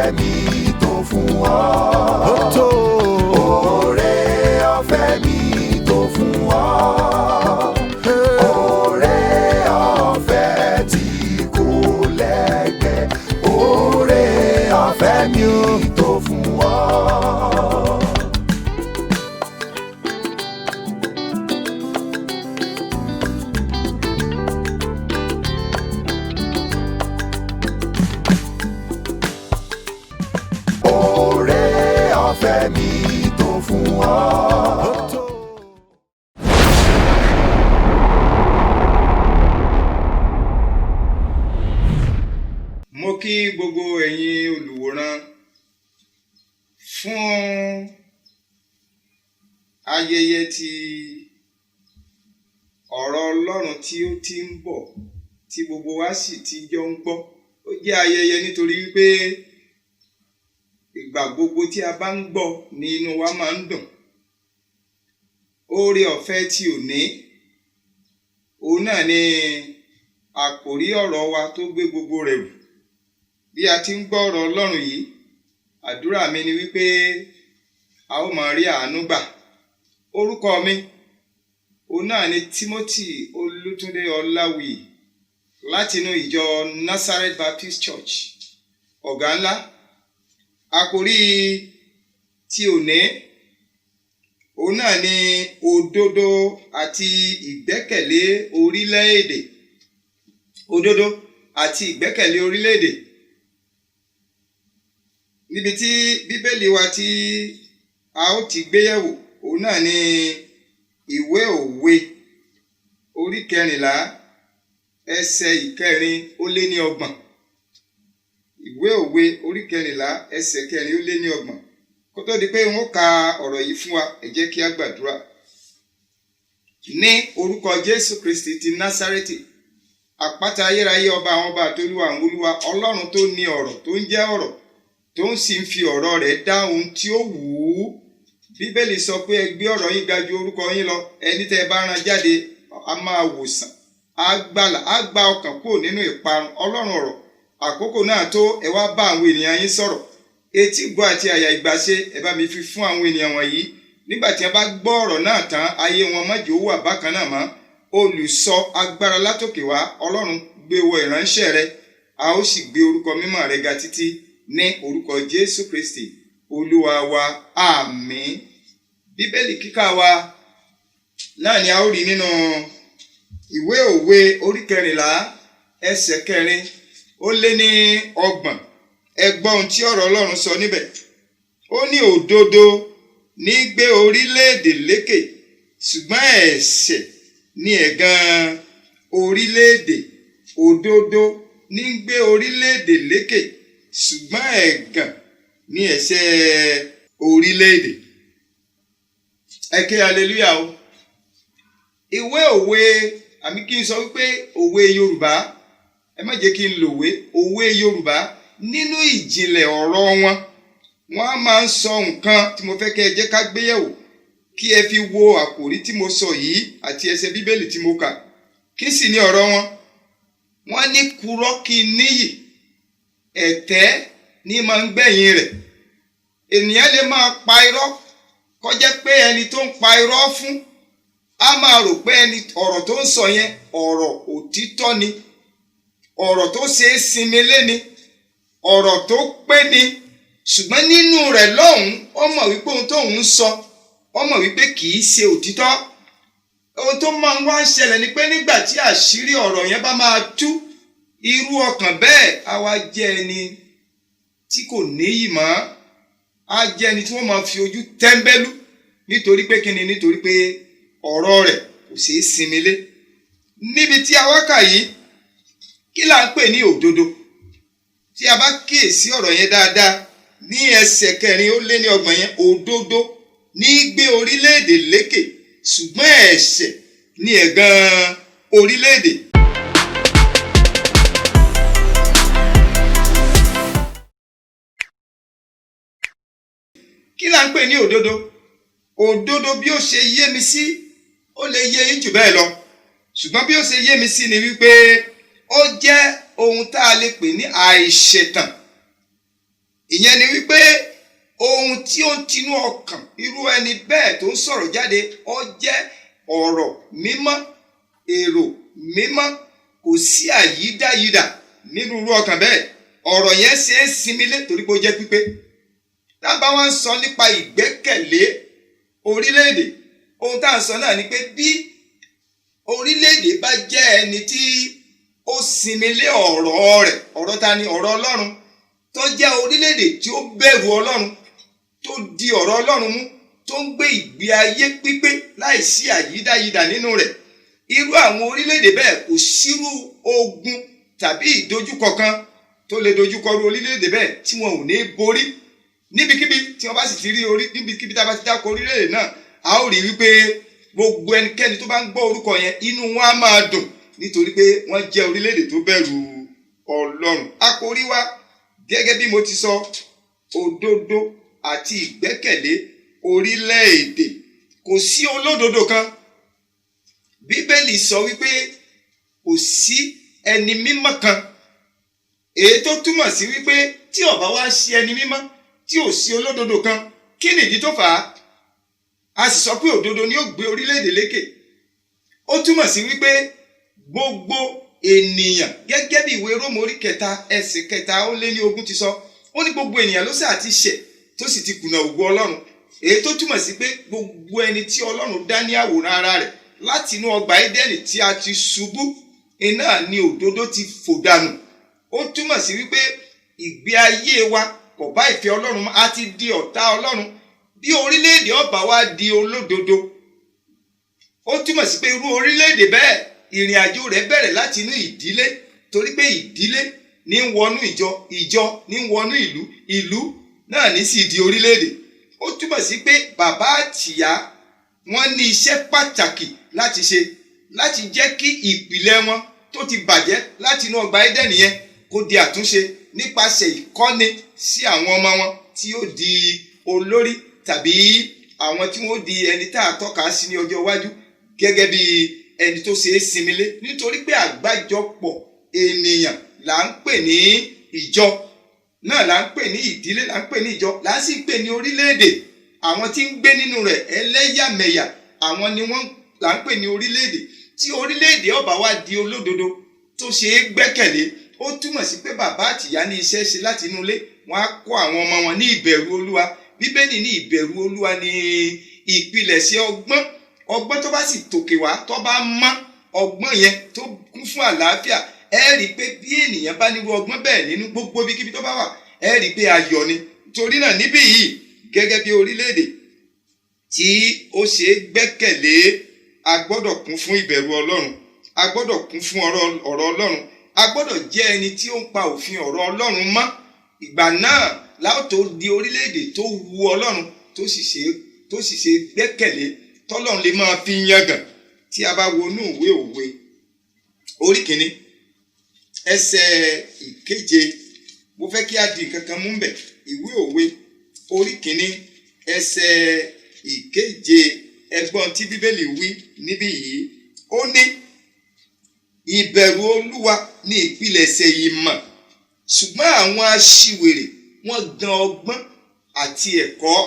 ọ̀fẹ́ mi tó fún ọ. Ó tó. Oore ọ̀fẹ́ mi tó fún ọ. Oore ọ̀fẹ́ tí kò lẹ́gbẹ́. Oore ọ̀fẹ́ mi tó fún ọ. Oore ọ̀fẹ́ mi tó fún ọ. Mo kí gbogbo ẹ̀yin olùwòran fún ayẹyẹ ti ọ̀rọ̀ Ọlọ́run tí ó ti ń bọ̀ tí gbogbo wa sì ti jọ ń gbọ́. Ó jẹ́ ayẹyẹ nítorí wípé ìgbà gbogbo tí a bá ń gbọ́ ni inú wa máa ń dùn. Oore ọ̀fẹ́ tí òní òun náà ni àkòrí ọ̀rọ̀ wa tó gbé gbogbo rẹ̀ rù. Bí a ti ń gbọ́ ọ̀rọ̀ Ọlọ́run yìí, àdúrà mi ni wípé a ó máa rí àánú gbà. Orúkọ mi òun náà ni Timothy Olútúndé Ọláwuyì láti inú ìjọ Nazareth Baptist Church ọ̀gá ńlá. Àkòrí tí òní òun náà ni òdodo àti ìgbẹ́kẹ̀lé orílẹ̀-èdè. Òdodo àti ìgbẹ́kẹ̀lé orílẹ̀-èdè. Níbi tí Bíbélì wa tí a ó ti gbéyẹ̀wò òun náà ni ìwé òwe orí 14 ẹsẹ̀ 4:30. Ìwé òwe orí 14 ẹsẹ̀ 4:30. Kó tó di pé wọ́n ka ọ̀rọ̀ yìí fún wa, ẹ jẹ́ kí a gbàdúrà. Ní orúkọ Jésù Kristi ti Násárẹ́tì, àpáta ayérayé, ọba àwọn ọba àtolúwa àwọn olúwa, Ọlọ́run tó ní ọ̀rọ̀ tó ń jẹ́ ọ̀rọ̀ tó ń sì ń fi ọ̀rọ̀ rẹ̀ dá ohun tí ó wù ú. Bíbélì sọ pé ẹ gbé ọ̀rọ̀ yín ga ju orúkọ yín lọ. Ẹni tẹ́ ẹ bá rán jáde a máa wòsàn, á gbàlà, á gba ọkàn kúrò nínú ìparun. Ọlọ́run ọ̀rọ̀, àkókò náà tó, ẹ wá bá àwọn ènìyàn yín sọ̀rọ̀. Etí gbọ́ àti àyà ìgbàṣe ẹ bá mi fi fún àwọn ènìyàn wọ̀nyí. Nígbà tí wọ́n bá gbọ́ ọ̀rọ̀ náà tán, ayé wọn má jẹ́ ó wà bákan náà mọ́. Olùsọ agbára látòkè wá, Ọlọ́run gbé wọ ìránṣẹ́ rẹ, a ó sì gbé orúkọ mímọ́ rẹ ga títí, ní orúkọ Jésù Kristi Olúwa wa, àmín. Bíbélì kíkà wa náà ni a ó rí nínú ìwé òwe orí 14 ẹsẹ̀ 4:30. Ẹ gbọ́ ohun tí ọ̀rọ̀ Ọlọ́run sọ níbẹ̀. Ó ní òdodo ní gbé orílẹ̀-èdè lékè, ṣùgbọ́n ẹ̀ṣẹ̀ ní ẹ̀gàn orílẹ̀-èdè. Òdodo ní gbé orílẹ̀-èdè lékè, ṣùgbọ́n ẹ̀gàn ní ẹ̀ṣẹ̀ orílẹ̀-èdè. Ẹ ké hallelujah o. Ìwé òwe, àmì kí n sọ wípé òwe Yorùbá, ẹ má jẹ́ kí n lòwe, òwe Yorùbá nínú ìjìnlẹ̀ ọ̀rọ̀ wọn á máa ń sọ nǹkan tí mo fẹ́ kẹ́ ẹ jẹ́ ká gbéyẹ̀wò kí ẹ fi wo àkòrí tí mo sọ yìí àti ẹsẹ̀ Bíbélì tí mo kà. Kí sì ni ọ̀rọ̀ wọn? Wọ́n ní kúrọ́ kí níyì, ẹ̀tẹ́ ní máa ń gbẹ̀yìn rẹ̀. Ènìyàn lè máa pa irọ́ kó jẹ́ pé ẹni tó ń pa irọ́ fún á máa rò pé ọ̀rọ̀ tó ń sọ yẹn ọ̀rọ̀ òtítọ́ ni, ọ̀rọ̀ tó ṣe é sinmi lé ni, ọ̀rọ̀ tó pé ni. Ṣùgbọ́n nínú rẹ̀ lọ́hùn-ún ó mọ̀ wípé ohun tóun ń sọ, ó mọ̀ wípé kì í ṣe òtítọ́. Ohun tó máa ń wá ń ṣẹlẹ̀ ni pé nígbà tí àṣírí ọ̀rọ̀ yẹn bá máa tú, irú ọkàn bẹ́ẹ̀ á wá jẹ́ ẹni tí kò níyì mọ́, á jẹ́ ẹni tí wọ́n máa fi ojú tẹ́ńbẹ́lú. Nítorí pé kíni? Nítorí pé ọ̀rọ̀ rẹ̀ kò ṣeé sinmi lé. Níbi tí a wá kà yìí, kí là ń pè ní òdodo? Tí a bá kíyèsí ọ̀rọ̀ yẹn dáadáa ní ẹsẹ̀ 4:30 yẹn, òdodo ní gbé orílẹ̀-èdè lékè, ṣùgbọ́n ẹ̀ṣẹ̀ ní ẹ̀gàn orílẹ̀-èdè. Kí là ń pè ní òdodo? Òdodo bí ó ṣe yé mi sí, ó lè yé yín jù bẹ́ẹ̀ lọ. Ṣùgbọ́n bí ó ṣe yé mi sí ni wípé ó jẹ́ ohun tá a lè pè ní àìṣẹ̀tàn. ìyẹn ni wípé ohun tí ó ń tinú ọkàn irú ẹni bẹ́ẹ̀ tó ń sọ̀rọ̀ jáde ó jẹ́ ọ̀rọ̀ mímọ́, èrò mímọ́, kò sí àyídáyidà nínú irú ọkàn bẹ́ẹ̀. Ọ̀rọ̀ yẹn ṣe é sinmi lé torí pé ó jẹ́ pípé. Tábà wá ń sọ nípa ìgbẹ́kẹ̀lé orílẹ̀-èdè, ohun tá à ń sọ náà ni pé bí orílẹ̀-èdè bá jẹ́ ẹni tí ó sinmi lé ọ̀rọ̀ rẹ̀, ọ̀rọ̀ ta ni? Ọ̀rọ̀ Ọlọ́run, tó jẹ́ orílẹ̀-èdè tí ó bẹ̀rù Ọlọ́run, tó di ọ̀rọ̀ Ọlọ́run mú, tó ń gbé ìgbé ayé pípé láìsí àyídáyidà nínú rẹ̀. Irú àwọn orílẹ̀-èdè bẹ́ẹ̀ kò sírú ogun tàbí ìdojúkọ kan tó lè dojúkọ irú orílẹ̀-èdè bẹ́ẹ̀ tí wọn ò ní borí. Níbikíbi tí wọ́n bá sì ti rí níbikíbi tá a bá ti dákọ̀ orílẹ̀-èdè náà, a ó rí wípé gbogbo ẹnikẹ́ni tó bá ń gbọ́ orúkọ yẹn inú wọn á máa dùn nítorí pé wọ́n jẹ́ orílẹ̀-èdè tó bẹ̀rù Ọlọ́run. Àkòrí wa gẹ́gẹ́ bí mo ti sọ, òdodo àti ìgbẹ́kẹ̀lé orílẹ̀-èdè. Kò sí olódodo kan. Bíbélì sọ wípé kò sí ẹni mímọ́ kan, èyí tó túmọ̀ sí wípé tí ó bá wá sí ẹni mímọ́ tí ò sí olódodo kan, kí nìdí tó fà á? A sì sọ pé òdodo ni ó gbé orílẹ̀-èdè lékè. Ó túmọ̀ sí wípé gbogbo ènìyàn, gẹ́gẹ́ bí ìwé Róòmù orí 3:7-20 ti sọ, ó ní gbogbo ènìyàn ló sáà ti ṣẹ̀ tó sì ti kùnà ògo Ọlọ́run. Èyí tó túmọ̀ sí pé gbogbo ẹni tí Ọlọ́run dá ní àwòrán ara rẹ̀ láti inú ọgbà Édẹ́nì tí a ti ṣubú, iná ni òdodo ti fò dànù. Ó túmọ̀ sí wípé ìgbé ayé wa kò bá ìfẹ́ Ọlọ́run mọ́, a ti di ọ̀tá Ọlọ́run. Bí orílẹ̀-èdè ọba wa di olódodo, ó túmọ̀ sí pé irú orílẹ̀-èdè bẹ́ẹ̀ ìrìn àjò rẹ̀ bẹ̀rẹ̀ láti inú ìdílé, torí pé ìdílé ní ń wọnú ìjọ, ìjọ ní ń wọnú ìlú, ìlú náà ní sì di orílẹ̀-èdè. Ó túmọ̀ sí pé bàbá àtìyá wọ́n ní iṣẹ́ pàtàkì láti ṣe, láti jẹ́ kí ìpìlẹ̀ wọn tó ti bàjẹ́ láti inú ọgbà Édẹ́nì yẹn kó di àtúnṣe nípasẹ̀ ìkọ́ni sí àwọn ọmọ wọn tí ó di olórí tàbí àwọn tí wọ́n di ẹni tá a tọ́ka sí ní ọjọ́ iwájú gẹ́gẹ́ bí ẹni tó ṣe é sinmi lé. Nítorí pé àgbájọpọ̀ ènìyàn là ń pè ní ìjọ, náà là ń pè ní ìdílé, là ń pè ní ìjọ, là ń sì pè ní orílẹ̀-èdè. Àwọn tí ń gbé nínú rẹ̀ ẹlẹ́yàmẹ̀yà, àwọn ni wọ́n là ń pè ní orílẹ̀-èdè. Tí orílẹ̀-èdè ọba wa di olódodo tó ṣe é gbẹ́kẹ̀lé, ó túmọ̀ sí pé bàbá àtìyá ní iṣẹ́ ṣe láti inú ilé. Wọ́n á kọ́ àwọn ọmọ wọn ní ìbẹ̀rù Olúwa. Bíbélì ní ìbẹ̀rù Olúwa ní ìpilẹ̀ṣẹ̀ ọgbọ́n. Ọgbọ́n tó bá sì tòkè wá, tó bá mọ́, ọgbọ́n yẹn tó kún fún àlàáfíà, ẹ rí i pé bí ènìyàn bá nírú ọgbọ́n bẹ́ẹ̀ nínú gbogbo ibikíbi tó bá wà, ẹ rí i pé ayọ̀ ni. Torí náà níbí yìí gẹ́gẹ́ bí orílẹ̀-èdè tí ó ṣe é gbẹ́kẹ̀lé, a gbọ́dọ̀ kún fún ìbẹ̀rù Ọlọ́run, a gbọ́dọ̀ kún fún ọ̀rọ̀ Ọlọ́run, a gbọ́dọ̀ jẹ́ ẹni tí ó ń pa òfin ọ̀rọ̀ Ọlọ́run mọ́. Ìgbà náà láò tó di orílẹ̀-èdè tó wu Ọlọ́run tó sì ṣe gbẹ́kẹ̀lé, tọ́lọ́run lè máa fi yangàn. Tí a bá wo inú ìwé Òwe orí 1 ẹsẹ̀ 7, mo fẹ́ kí a di nǹkan kan mú bẹ̀. Ìwé Òwe orí 1 ẹsẹ̀ 7, ẹgbọ́n tí Bíbélì wí níbí yìí. Ó ní ìbẹ̀rù Olúwa ní ìpilẹ̀ṣẹ̀ ìmọ̀, ṣùgbọ́n àwọn aṣiwèrè wọ́n gan ọgbọ́n àti ẹ̀kọ́.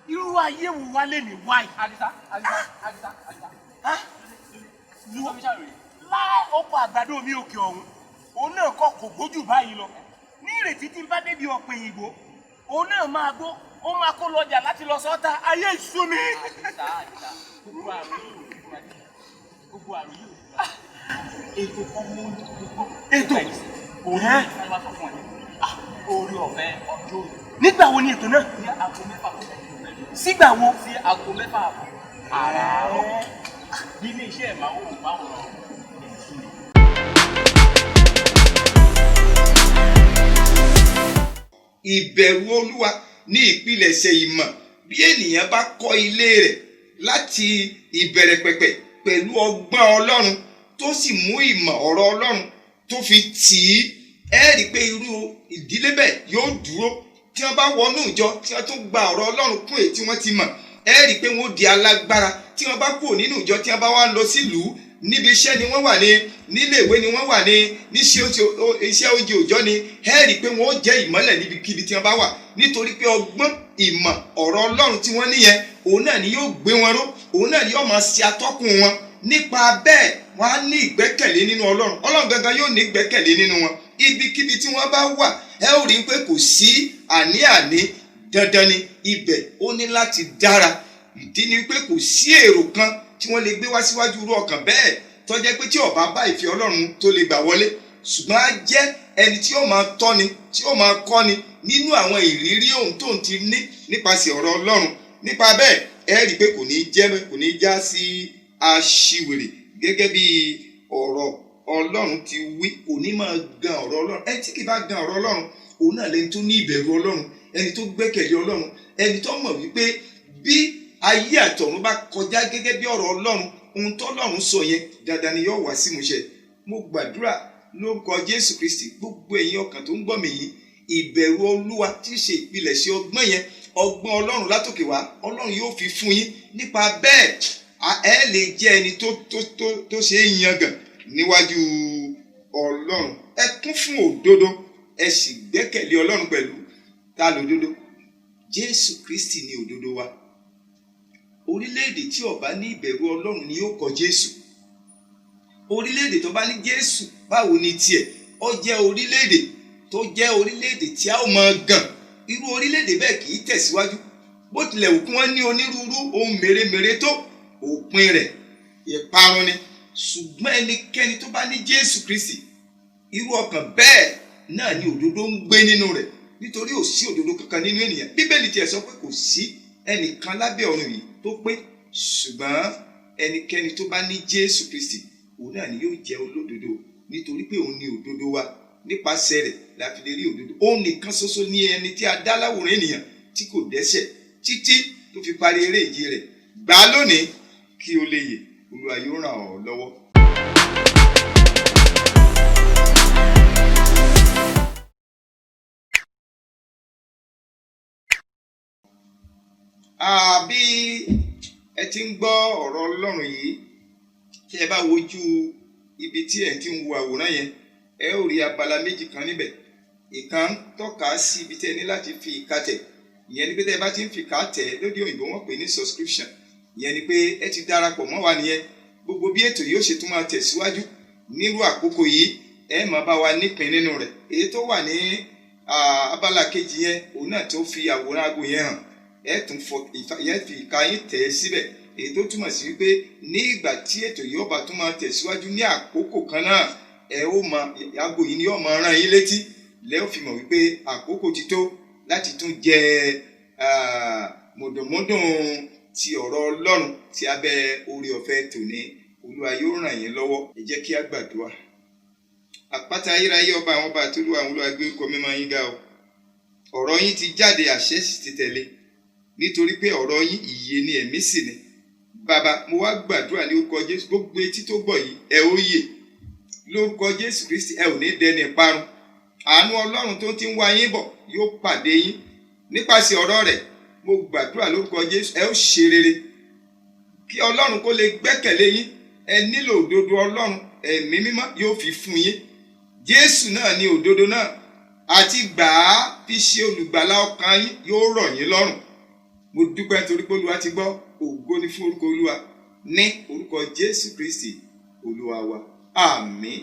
Irú ayé wo wá lè ní wáyé? Àdìsá. Láì oko àgbàdo mi òkè ọ̀hún, òun náà kọ́ kò gbójú báyìí lọ. Ní ìrètí tí n bá débi ọ̀pẹ òyìnbó, òun náà máa gbó, ó máa kó lọ́jà láti lọ sọ́ta. Ayé ìṣú mi. Àdìsá, gbogbo àrùn yìí. Ètò kan mú gbogbo. Ètò òun náà wá sọ fún ẹ. Orí ọ̀fẹ́ ọjọ́ òní. Nígbà wo ni ètò náà? Ní aago 6 àbọ̀. Sígbà wo? Sí aago 6 àbọ̀. Àràárọ̀. Bí ilé iṣẹ́ ìmáwòrán báwọn lọ. Ìbẹ̀rù Olúwa ní ìpilẹ̀ṣẹ̀ ìmọ̀. Bí ènìyàn bá kọ́ ilé rẹ̀ láti ìbẹ̀rẹ̀ pẹ̀pẹ̀ pẹ̀lú ọgbọ́n Ọlọ́run tó sì mú ìmọ̀ ọ̀rọ̀ Ọlọ́run tó fi tì í, ẹ rí i pé irú ìdílé bẹ́ẹ̀ yóò dúró. Tí wọ́n bá wọnú ìjọ, tí wọ́n tún gba ọ̀rọ̀ Ọlọ́run kún èyí tí wọ́n ti mọ̀, ẹ rí i pé wọ́n di alágbára. Tí wọ́n bá kúrò nínú ìjọ, tí wọ́n bá wá lọ sílùú, níbi iṣẹ́ ni wọ́n wà ní, nílé ìwé ni wọ́n wà ní, iṣẹ́ oúnjẹ òòjọ́ ni, ẹ rí i pé wọ́n ó jẹ́ ìmọ́lẹ̀ níbikíbi tí wọ́n bá wà, nítorí pé ọgbọ́n ìmọ̀ ọ̀rọ̀ Ọlọ́run tí wọ́n níyẹn, òun náà ni yóò gbé wọn ró, òun náà ni yóò máa ṣe atọ́kùn wọn. Nípa bẹ́ẹ̀ wọ́n á ní ìgbẹ́kẹ̀lé nínú Ọlọ́run, Ọlọ́run gangan yóò ní ìgbẹ́kẹ̀lé nínú wọn. Ibikíbi tí wọ́n bá wà, ẹ ó rí i pé kò sí àní-àní, dandan ni ibẹ̀ ó ní láti dára. Ìdí ni pé kò sí èrò kan tí wọ́n lè gbé wá síwájú irú ọkàn bẹ́ẹ̀ tó jẹ́ pé tí ó bá bá ìfẹ́ Ọlọ́run tó lè gbà wọlé, ṣùgbọ́n á jẹ́ ẹni tí ó máa tọ́ni, tí ó máa kọ́ni nínú àwọn ìrírí ohun tó ń ti ní nípasẹ̀ ọ̀rọ̀ Ọlọ́run. Nípa bẹ́ẹ̀ ẹ rí i pé kò ní já sí aṣiwèrè, gẹ́gẹ́ bí ọ̀rọ̀ Ọlọ́run ti wí, kò ní máa gan ọ̀rọ̀ Ọlọ́run. Ẹni tí kì bá gan ọ̀rọ̀ Ọlọ́run, òun náà lẹni tó ní ìbẹ̀rù Ọlọ́run, ẹni tó gbẹ́kẹ̀lé Ọlọ́run, ẹni tó mọ̀ wípé bí ayé àtọ̀run bá kọjá gẹ́gẹ́ bí ọ̀rọ̀ Ọlọ́run, ohun tó Ọlọ́run sọ yẹn dandan ni yóò wá sí ìmúṣẹ. Mo gbàdúrà lórúkọ Jésù Kristi, gbogbo ẹ̀yin ọkàn tó ń gbọ́ mi yìí, ìbẹ̀rù Olúwa tí í ṣe ìpilẹ̀ṣẹ̀ ọgbọ́n yẹn, ọgbọ́n Ọlọ́run látòkè wá, Ọlọ́run yóò fi fún yín. Nípa bẹ́ẹ̀ ẹ lè jẹ́ ẹni tó ṣe é yangàn níwájú Ọlọ́run. Ẹ kún fún òdodo, ẹ sì gbẹ́kẹ̀lé Ọlọ́run pẹ̀lú. Ta lòdodo? Jésù Kristi ni òdodo wa. Orílẹ̀-èdè tí ó bá ní ìbẹ̀rù Ọlọ́run ni yóò kọ̀ Jésù. Orílẹ̀-èdè tó bá ní Jésù, báwo ni tiẹ̀? Ó jẹ́ orílẹ̀-èdè tó jẹ́ orílẹ̀-èdè tí a ó máa gàn. Irú orílẹ̀-èdè bẹ́ẹ̀ kì í tẹ̀síwájú. Bó tilẹ̀ wù kí wọ́n ní onírúurú ohun mèremère tó, òpin rẹ̀ ìparun ni. Ṣùgbọ́n ẹnikẹ́ni tó bá ní Jésù Kristi, irú ọkàn bẹ́ẹ̀ náà ni òdodo ń gbé nínú rẹ̀, nítorí ò sí òdodo kankan nínú ènìyàn. Bíbélì tiẹ̀ sọ pé kò sí ẹnìkan lábẹ́ ọ̀run yìí tó pé, ṣùgbọ́n ẹnikẹ́ni tó bá ní Jésù Kristi, òun náà ni yóò jẹ́ olódodo, nítorí pé òun ni òdodo wa. Nípasẹ̀ rẹ̀ la fi lè rí òdodo. Òun nìkan ṣoṣo ní ẹni tí a dá láwòrán ènìyàn tí kò dẹ́ṣẹ̀ títí tó fi parí eré ìje rẹ̀. Gbà á lónìí kí o lè yè. Olúwa yóò ràn ọ́ lọ́wọ́. Bí ẹ ti ń gbọ́ ọ̀rọ̀ Ọlọ́run yìí, tí ẹ bá wojú ibi tí ẹ ti ń wo àwòrán yẹn, ẹ ó rí abala méjì kan níbẹ̀. Ìkan ń tọ́ka sí ibi tí ẹ ní láti fi ìka tẹ̀. Ìyẹn ni pé tẹ́ ẹ bá ti ń fi ìka tẹ̀, lóde òyìnbó wọ́n pè ní subscription. Ìyẹn ni pé ẹ ti darapọ̀ mọ́ wa nìyẹn. Gbogbo bí ètò yóò ṣe tún máa tẹ̀síwájú nírú àkókò yìí, ẹ máa bá wa nípìn nínú rẹ̀. Èyí tó wà ní abala kejì yẹn, òun náà tó fi àwòrán aago yẹn hàn, ẹ fi ìka yín tẹ̀ ẹ́ síbẹ̀. Èyí tó túmọ̀ sí wípé ní ìgbà tí ètò yóò bá tún máa tẹ̀síwájú ní àkókò kan náà, aago yìí ni yóò máa rán yín létí, lẹ́ ó fi mọ̀ wípé àkókò ti tó láti tún jẹ mọ̀dùnmọ́dùn ti ọ̀rọ̀ Ọlọ́run tí abẹ́ oore ọ̀fẹ́ tòní. Olúwa yóò ràn yín lọ́wọ́. Ẹ jẹ́ kí a gbàdúrà. Àpáta ayérayé, ọba àwọn ọba àtolúwa àwọn Olúwa gbé orúkọ mímọ́ yín ga o. Ọ̀rọ̀ yín ti jáde, àṣẹ sì ti tẹ̀lé, nítorí pé ọ̀rọ̀ yín ìyè ni, ẹ̀mí sì ni. Bàbá, mo wá gbàdúrà ní orúkọ Jésù, gbogbo etí tó gbọ́ yìí ẹ ó yè lórúkọ Jésù Kristi. Ẹ ò ní dẹni ìparun. Àánú Ọlọ́run tó ti ń wá yín bọ̀ yóò pàdé yín nípasẹ̀ ọ̀rọ̀ rẹ̀. Mo gbàdúrà lórúkọ Jésù, ẹ ó ṣe rere. Kí Ọlọ́run kó lè gbẹ́kẹ̀lé yín, ẹ nílò òdodo Ọlọ́run, ẹ̀mí mímọ́ yóò fi fún yín. Jésù náà ni òdodo náà, àti gbà á fi ṣe olùgbàlà ọkàn yín yóò rọ̀ yín lọ́rùn. Mo dúpẹ́ nítorí pé Olúwa ti gbọ́. Ògo ni fún orúkọ Olúwa, ní orúkọ Jésù Kristi Olúwa wa. Àmín.